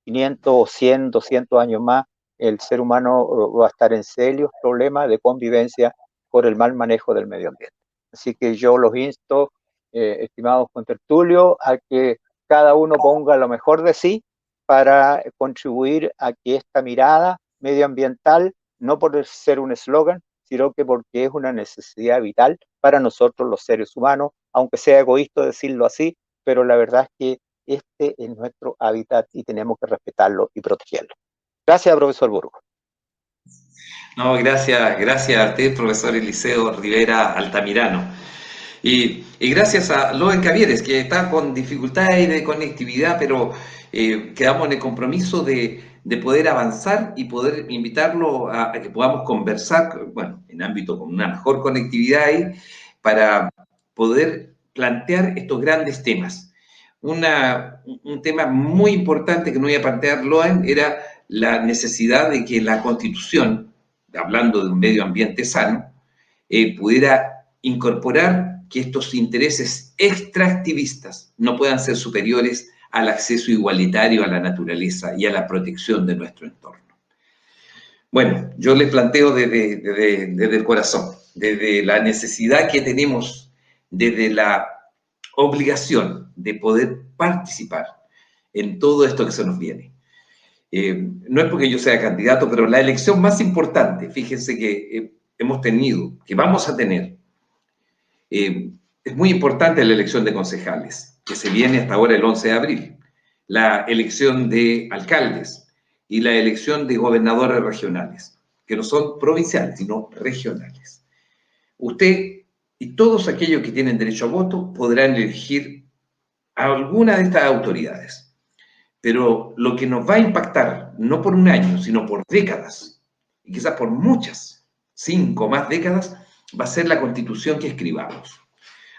500 o 100, 200 años más, el ser humano va a estar en serios problemas de convivencia por el mal manejo del medio ambiente. Así que yo los insto, estimados contertulios, a que cada uno ponga lo mejor de sí para contribuir a que esta mirada medioambiental, no por ser un eslogan, sino que porque es una necesidad vital para nosotros los seres humanos, aunque sea egoísta decirlo así, pero la verdad es que este es nuestro hábitat y tenemos que respetarlo y protegerlo. Gracias, profesor Burgos. No, gracias a usted, profesor Eliseo Rivera Altamirano. Y gracias a Loen Cavieres, que está con dificultades de conectividad, pero quedamos en el compromiso de poder avanzar y poder invitarlo a que podamos conversar, bueno, en ámbito con una mejor conectividad ahí, para poder plantear estos grandes temas. Un tema muy importante que no iba a plantear Loen era la necesidad de que la Constitución, hablando de un medio ambiente sano, pudiera incorporar que estos intereses extractivistas no puedan ser superiores al acceso igualitario a la naturaleza y a la protección de nuestro entorno. Bueno, yo les planteo desde el corazón, desde la necesidad que tenemos, desde la obligación de poder participar en todo esto que se nos viene. No es porque yo sea candidato, pero la elección más importante, fíjense que hemos tenido, que vamos a tener, es muy importante la elección de concejales, que se viene hasta ahora el 11 de abril, la elección de alcaldes y la elección de gobernadores regionales, que no son provinciales, sino regionales. Usted y todos aquellos que tienen derecho a voto podrán elegir a alguna de estas autoridades, pero lo que nos va a impactar, no por un año, sino por décadas, y quizás por muchas, 5 más décadas, va a ser la Constitución que escribamos.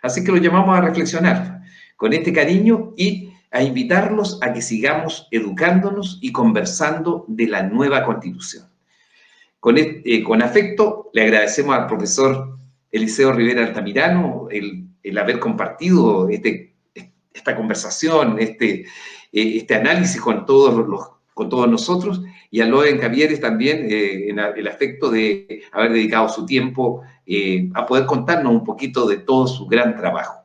Así que los llamamos a reflexionar con este cariño y a invitarlos a que sigamos educándonos y conversando de la nueva Constitución. Con afecto le agradecemos al profesor Eliseo Rivera Altamirano el haber compartido esta conversación, este análisis con todos nosotros, y a Loen Cavieres también en el afecto de haber dedicado su tiempo a poder contarnos un poquito de todo su gran trabajo.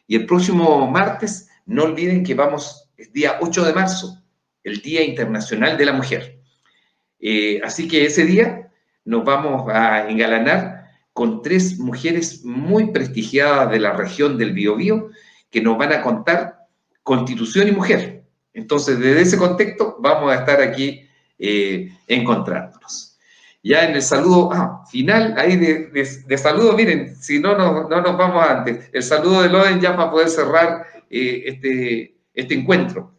Y el próximo martes, no olviden que es día 8 de marzo, el Día Internacional de la Mujer. Así que ese día nos vamos a engalanar con 3 mujeres muy prestigiadas de la región del Biobío que nos van a contar Constitución y mujer. Entonces, desde ese contexto vamos a estar aquí encontrándonos. Ya en el saludo final, ahí de saludo, miren, si no nos vamos antes, el saludo de Loen ya para poder cerrar este encuentro.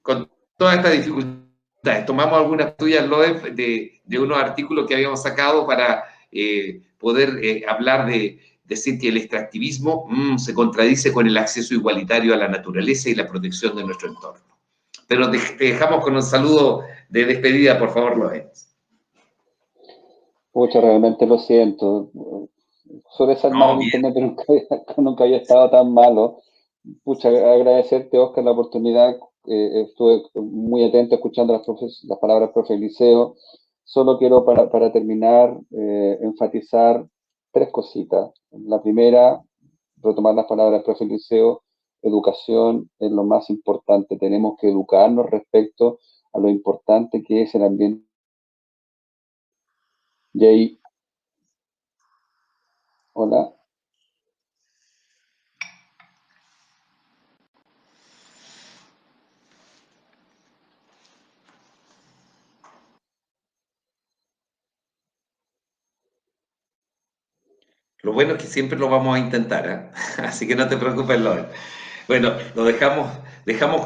Con toda esta dificultad, tomamos algunas tuyas, Loen, de unos artículos que habíamos sacado para poder hablar de decir que el extractivismo se contradice con el acceso igualitario a la naturaleza y la protección de nuestro entorno. Pero te dejamos con un saludo de despedida, por favor, Loen. Pucha, realmente lo siento. Suele ser mal el internet, pero nunca había estado tan malo. Pucha, agradecerte, Oscar, la oportunidad. Estuve muy atento escuchando las palabras del profe Eliseo. Solo quiero, para terminar, enfatizar 3 cositas. La primera, retomar las palabras del profe Eliseo, educación es lo más importante. Tenemos que educarnos respecto a lo importante que es el ambiente. Jay, hola. Lo bueno es que siempre lo vamos a intentar, ¿eh? Así que no te preocupes, Loen. Bueno, lo dejamos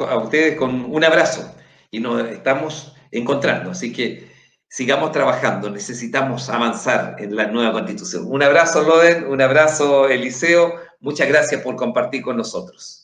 a ustedes con un abrazo y nos estamos encontrando. Así que sigamos trabajando, necesitamos avanzar en la nueva Constitución. Un abrazo, Loen, un abrazo, Eliseo. Muchas gracias por compartir con nosotros.